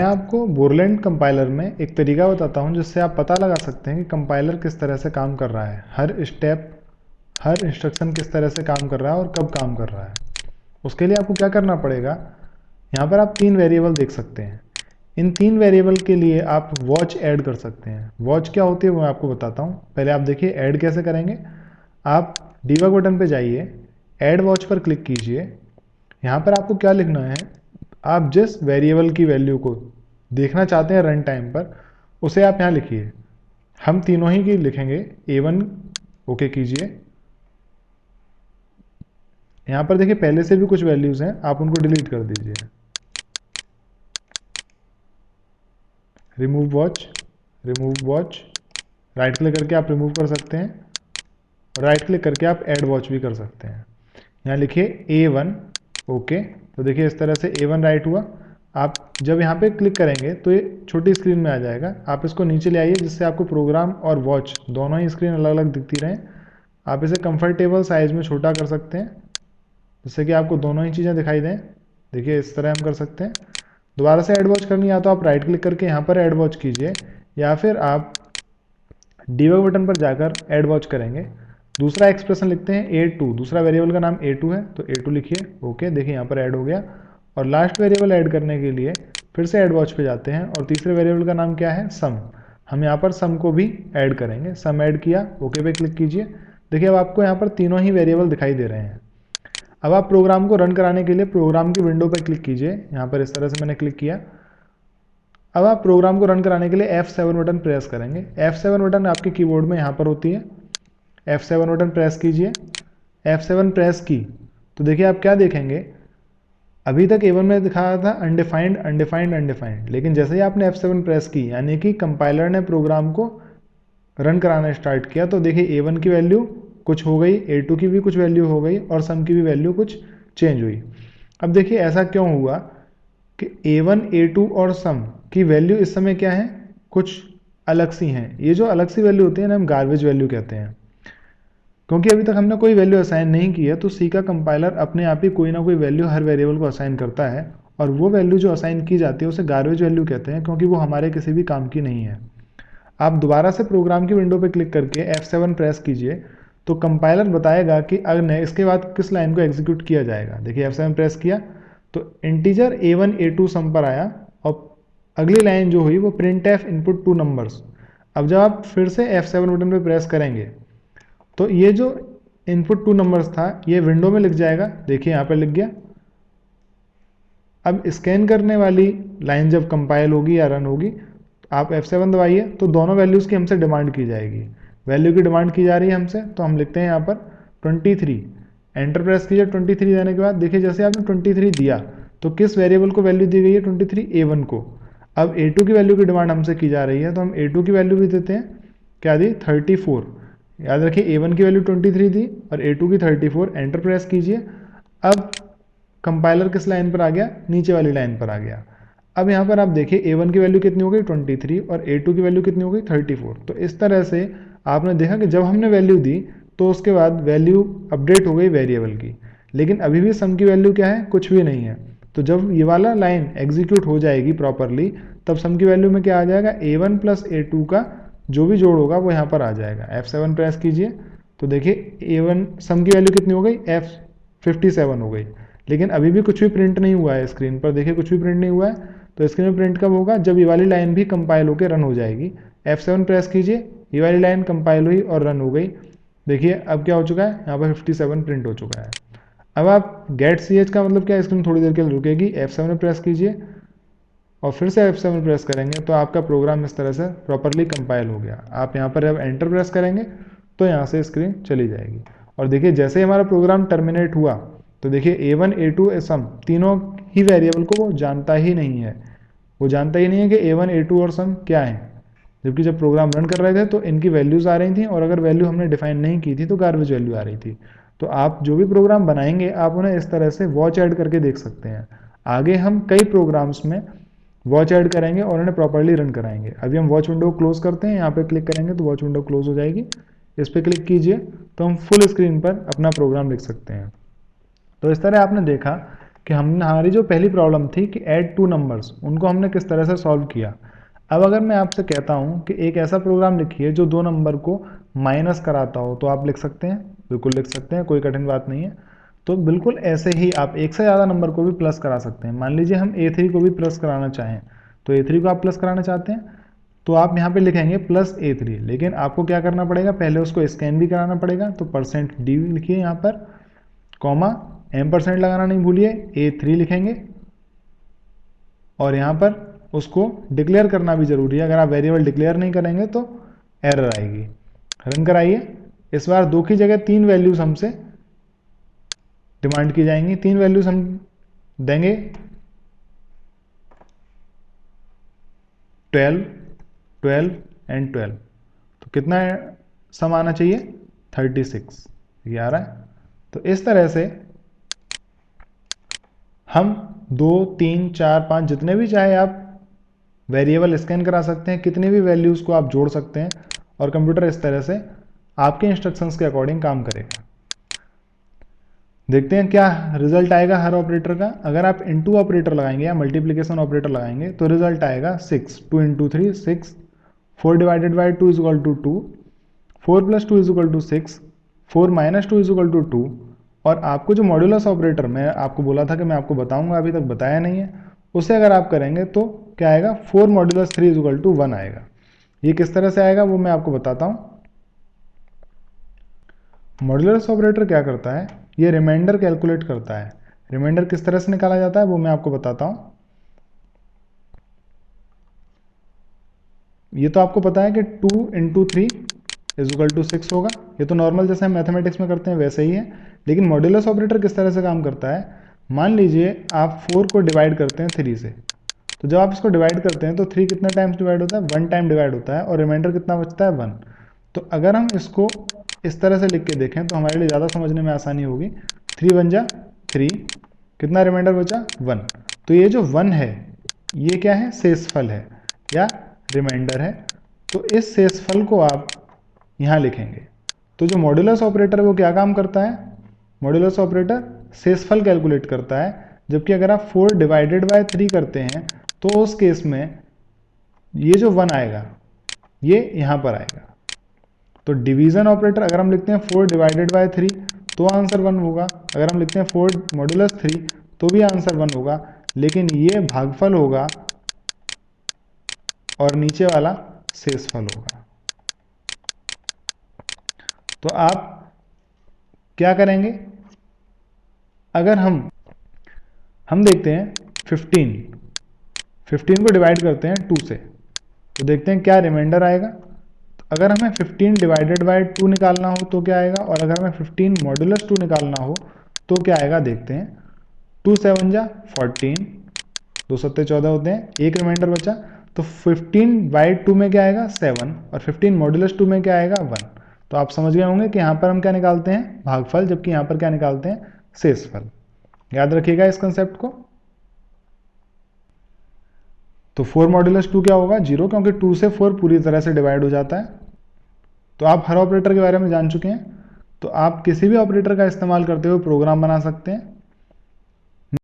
आपको Borland compiler में एक तरीका बताता हूं जिससे आप पता लगा सकते हैं कि कंपाइलर किस तरह से काम कर रहा है, हर स्टेप, हर इंस्ट्रक्शन किस तरह से काम कर रहा है और कब काम कर रहा है। उसके लिए आपको क्या करना पड़ेगा, यहाँ पर आप 3 वेरिएबल देख सकते हैं। इन 3 वेरिएबल के लिए आप वॉच ऐड कर सकते हैं। वॉच क्या होती है वो मैं आपको बताता हूँ। पहले आप देखिए ऐड कैसे करेंगे। आप डीबग बटन पे जाइए, ऐड वॉच पर क्लिक कीजिए। यहाँ पर आपको क्या लिखना है, आप जिस वेरिएबल की वैल्यू को देखना चाहते हैं रन टाइम पर, उसे आप यहाँ लिखिए। हम तीनों ही की लिखेंगे। A1 ओके कीजिए। यहाँ पर देखिए पहले से भी कुछ वैल्यूज़ हैं, आप उनको डिलीट कर दीजिए। रिमूव वॉच, राइट क्लिक करके आप रिमूव कर सकते हैं और राइट क्लिक करके आप ऐड वॉच भी कर सकते हैं। यहाँ लिखिए A1 ओके। तो देखिए इस तरह से A1 राइट हुआ। आप जब यहाँ पे क्लिक करेंगे तो ये छोटी स्क्रीन में आ जाएगा। आप इसको नीचे ले आइए जिससे आपको प्रोग्राम और वॉच दोनों ही स्क्रीन अलग अलग दिखती रहें। आप इसे कंफर्टेबल साइज में छोटा कर सकते हैं जिससे कि आपको दोनों ही चीज़ें दिखाई दें। देखिए इस तरह हम कर सकते हैं। दोबारा से ऐड वॉच करनी है तो आप राइट क्लिक करके यहाँ पर ऐड वॉच कीजिए, या फिर आप डीबग बटन पर जाकर ऐड वॉच करेंगे। दूसरा एक्सप्रेशन लिखते हैं A2, दूसरा वेरिएबल का नाम A2 है तो A2 लिखिए ओके। देखिए यहाँ पर ऐड हो गया। और लास्ट वेरिएबल ऐड करने के लिए फिर से ऐड वॉच पे जाते हैं और तीसरे वेरिएबल का नाम क्या है, सम। हम यहाँ पर सम को भी ऐड करेंगे। सम ऐड किया, ओके पे क्लिक कीजिए। देखिए अब आपको यहाँ पर तीनों ही वेरिएबल दिखाई दे रहे हैं। अब आप प्रोग्राम को रन कराने के लिए प्रोग्राम की विंडो पर क्लिक कीजिए। यहाँ पर इस तरह से मैंने क्लिक किया। अब आप प्रोग्राम को रन कराने के लिए F7 बटन प्रेस करेंगे। F7 बटन आपके कीबोर्ड में यहाँ पर होती है। F7 बटन प्रेस कीजिए। F7 प्रेस की तो देखिए आप क्या देखेंगे, अभी तक A1 में दिखा रहा था अनडिफाइंड अनडिफाइंड अनडिफाइंड, लेकिन जैसे ही आपने F7 प्रेस की यानी कि कंपाइलर ने प्रोग्राम को रन कराना स्टार्ट किया, तो देखिए A1 की वैल्यू कुछ हो गई, A2 की भी कुछ वैल्यू हो गई और सम की भी वैल्यू कुछ चेंज हुई। अब देखिए ऐसा क्यों हुआ कि A1, A2 और सम की वैल्यू इस समय क्या है, कुछ अलग सी हैं। ये जो अलग सी वैल्यू होती है ना, हम गार्बेज वैल्यू कहते हैं, क्योंकि अभी तक हमने कोई वैल्यू असाइन नहीं की है। तो सी का कंपाइलर अपने आप ही कोई ना कोई वैल्यू हर वेरिएबल को असाइन करता है, और वो वैल्यू जो असाइन की जाती है उसे गार्बेज वैल्यू कहते हैं, क्योंकि वो हमारे किसी भी काम की नहीं है। आप दोबारा से प्रोग्राम की विंडो पर क्लिक करके F7 प्रेस कीजिए तो कंपाइलर बताएगा कि अगले इसके बाद किस लाइन को एग्जीक्यूट किया जाएगा। देखिए F7 प्रेस किया तो इंटीजर A1 A2 सम पर आया और अगली लाइन जो हुई वो printf इनपुट 2 नंबर्स। अब जब आप फिर से F7 बटन पर प्रेस करेंगे तो ये जो इनपुट 2 नंबर्स था ये विंडो में लिख जाएगा। देखिए यहाँ पर लिख गया। अब स्कैन करने वाली लाइन जब कंपाइल होगी या रन होगी, आप F7 दबाइए तो दोनों वैल्यूज़ की हमसे डिमांड की जाएगी। वैल्यू की डिमांड की जा रही है हमसे, तो हम लिखते हैं यहाँ पर 23। एंटर प्रेस कीजिए। 23 देने के बाद देखिए जैसे आपने 23 दिया तो किस वेरिएबल को वैल्यू दी गई है, 23 A1 को। अब A2 की वैल्यू की डिमांड हमसे की जा रही है तो हम A2 की वैल्यू भी देते हैं। क्या दी, 34। याद रखिए A1 की वैल्यू 23 दी और A2 की 34। एंटर प्रेस कीजिए। अब कंपाइलर किस लाइन पर आ गया, नीचे वाली लाइन पर आ गया। अब यहाँ पर आप देखिए A1 की वैल्यू कितनी हो गई, 23, और A2 की वैल्यू कितनी हो गई, 34। तो इस तरह से आपने देखा कि जब हमने वैल्यू दी तो उसके बाद वैल्यू अपडेट हो गई वेरिएबल की, लेकिन अभी भी सम की वैल्यू क्या है, कुछ भी नहीं है। तो जब ये वाला लाइन एग्जीक्यूट हो जाएगी प्रॉपरली, तब सम की वैल्यू में क्या आ जाएगा, A1 प्लस A2 का जो भी जोड़ होगा वो यहाँ पर आ जाएगा। F7 प्रेस कीजिए तो देखिए A1 सम की वैल्यू कितनी हो गई, F57 हो गई, लेकिन अभी भी कुछ भी प्रिंट नहीं हुआ है स्क्रीन पर। देखिए कुछ भी प्रिंट नहीं हुआ है। तो स्क्रीन में प्रिंट कब होगा, जब ये वाली लाइन भी कंपाइल होकर रन हो जाएगी। F7 प्रेस कीजिए, ये वाली लाइन कंपाइल हुई और रन हो गई। देखिए अब क्या हो चुका है, यहाँ पर 57 प्रिंट हो चुका है। अब आप गेट ch का मतलब क्या है, स्क्रीन थोड़ी देर के लिए रुकेगी। F7 प्रेस कीजिए और फिर से F7 प्रेस करेंगे तो आपका प्रोग्राम इस तरह से प्रॉपरली कंपाइल हो गया। आप यहाँ पर जब एंटर प्रेस करेंगे तो यहाँ से स्क्रीन चली जाएगी। और देखिए जैसे ही हमारा प्रोग्राम टर्मिनेट हुआ तो देखिए A1 A2 सम तीनों ही वेरिएबल को वो जानता ही नहीं है। वो जानता ही नहीं है कि A1 A2 और सम क्या है, जबकि जब प्रोग्राम रन कर रहे थे तो इनकी वैल्यूज़ आ रही थी, और अगर वैल्यू हमने डिफाइन नहीं की थी तो गार्बेज वैल्यू आ रही थी। तो आप जो भी प्रोग्राम बनाएंगे आप उन्हें इस तरह से वॉच ऐड करके देख सकते हैं। आगे हम कई प्रोग्राम्स में वॉच ऐड करेंगे और उन्हें प्रॉपरली रन कराएंगे। अभी हम वॉच विंडो क्लोज करते हैं। यहाँ पे क्लिक करेंगे तो वॉच विंडो क्लोज हो जाएगी। इस पर क्लिक कीजिए तो हम फुल स्क्रीन पर अपना प्रोग्राम लिख सकते हैं। तो इस तरह आपने देखा कि हमने हमारी जो पहली प्रॉब्लम थी कि ऐड टू नंबर्स, उनको हमने किस तरह से सॉल्व किया। अब अगर मैं आपसे कहता हूँ कि एक ऐसा प्रोग्राम लिखिए जो दो नंबर को माइनस कराता हो, तो आप लिख सकते हैं? बिल्कुल लिख सकते हैं, कोई कठिन बात नहीं है। तो बिल्कुल ऐसे ही आप एक से ज़्यादा नंबर को भी प्लस करा सकते हैं। मान लीजिए हम A3 को भी प्लस कराना चाहें, तो A3 को आप प्लस कराना चाहते हैं तो आप यहाँ पे लिखेंगे प्लस A3, लेकिन आपको क्या करना पड़ेगा, पहले उसको स्कैन भी कराना पड़ेगा। तो %d लिखिए यहाँ पर, कॉमा M% लगाना नहीं भूलिए, A3 लिखेंगे और यहाँ पर उसको डिक्लेयर करना भी जरूरी है। अगर आप वेरिएबल डिक्लेयर नहीं करेंगे तो एरर आएगी। रन कराइए। इस बार 2 की जगह 3 वैल्यूज हमसे डिमांड की जाएंगी। 3 वैल्यूज हम देंगे 12, 12 एंड 12। तो कितना सम आना चाहिए? 36। ये आ रहा है। तो इस तरह से हम 2, 3, 4, 5 जितने भी चाहे आप वेरिएबल स्कैन करा सकते हैं, कितनी भी वैल्यूज को आप जोड़ सकते हैं और कंप्यूटर इस तरह से आपके इंस्ट्रक्शंस के अकॉर्डिंग काम करेगा। देखते हैं क्या रिजल्ट आएगा हर ऑपरेटर का। अगर आप इनटू ऑपरेटर लगाएंगे या मल्टीप्लिकेशन ऑपरेटर लगाएंगे तो रिजल्ट आएगा 6, 2 × 3 6, 4 divided by 2 is equal to 2, 4 plus 2 is equal to 6, 4 minus 2 is equal to 2। और आपको जो मॉड्यूलस ऑपरेटर मैं आपको बोला था कि मैं आपको बताऊंगा, अभी तक बताया नहीं है, उसे अगर आप करेंगे तो क्या आएगा, 4 मॉड्यूलस 3 इज इक्वल टू 1 आएगा। ये किस तरह से आएगा वो मैं आपको बताता हूँ। मॉड्यूलस ऑपरेटर क्या करता है, ये रिमाइंडर कैलकुलेट करता है। रिमाइंडर किस तरह से निकाला जाता है वो मैं आपको बताता हूँ। ये तो आपको पता है कि 2 × 3 इज इक्वल टू 6 होगा। ये तो नॉर्मल जैसे हम मैथमेटिक्स में करते हैं वैसे ही है। लेकिन मॉड्यूलस ऑपरेटर किस तरह से काम करता है, मान लीजिए आप 4 को डिवाइड करते हैं 3 से, तो जब आप इसको डिवाइड करते हैं तो 3 कितना टाइम्स डिवाइड होता है, 1 टाइम डिवाइड होता है, और रिमाइंडर कितना बचता है, 1। तो अगर हम इसको इस तरह से लिख के देखें तो हमारे लिए ज़्यादा समझने में आसानी होगी। 3 × 1 = 3, कितना रिमाइंडर बचा, 1। तो ये जो 1 है ये क्या है, शेषफल है या रिमाइंडर है। तो इस शेषफल को आप यहाँ लिखेंगे। तो जो मॉड्यूलस ऑपरेटर है वो क्या काम करता है, मॉड्यूलस ऑपरेटर शेषफल कैलकुलेट करता है। जबकि अगर आप 4 डिवाइडेड बाय 3 करते हैं तो उस केस में ये जो 1 आएगा ये यहाँ पर आएगा। तो डिवीजन ऑपरेटर अगर हम लिखते हैं 4 डिवाइडेड बाय 3 तो आंसर 1 होगा। अगर हम लिखते हैं 4 मॉड्यूलस 3 तो भी आंसर 1 होगा। लेकिन ये भागफल होगा और नीचे वाला शेषफल होगा। तो आप क्या करेंगे, अगर हम देखते हैं 15 को डिवाइड करते हैं 2 से, तो देखते हैं क्या रिमाइंडर आएगा। तो अगर हमें 15 डिवाइडेड बाय 2 निकालना हो तो क्या आएगा, और अगर हमें 15 मॉड्यूलस 2 निकालना हो तो क्या आएगा, देखते हैं। 2 × 7 = 14, 2 × 7 = 14 होते हैं, एक रिमाइंडर बचा। तो 15/2 में क्या आएगा, 7, और 15 मॉड्यूलस 2 में क्या आएगा, 1। तो आप समझ गए होंगे कि यहाँ पर हम क्या निकालते हैं, भागफल, जबकि यहाँ पर क्या निकालते हैं, शेषफल। याद रखिएगा इस कंसेप्ट को। तो 4 मॉड्यूलस 2 क्या होगा, 0, क्योंकि 2 से 4 पूरी तरह से डिवाइड हो जाता है। तो आप हर ऑपरेटर के बारे में जान चुके हैं। तो आप किसी भी ऑपरेटर का इस्तेमाल करते हुए प्रोग्राम बना सकते हैं।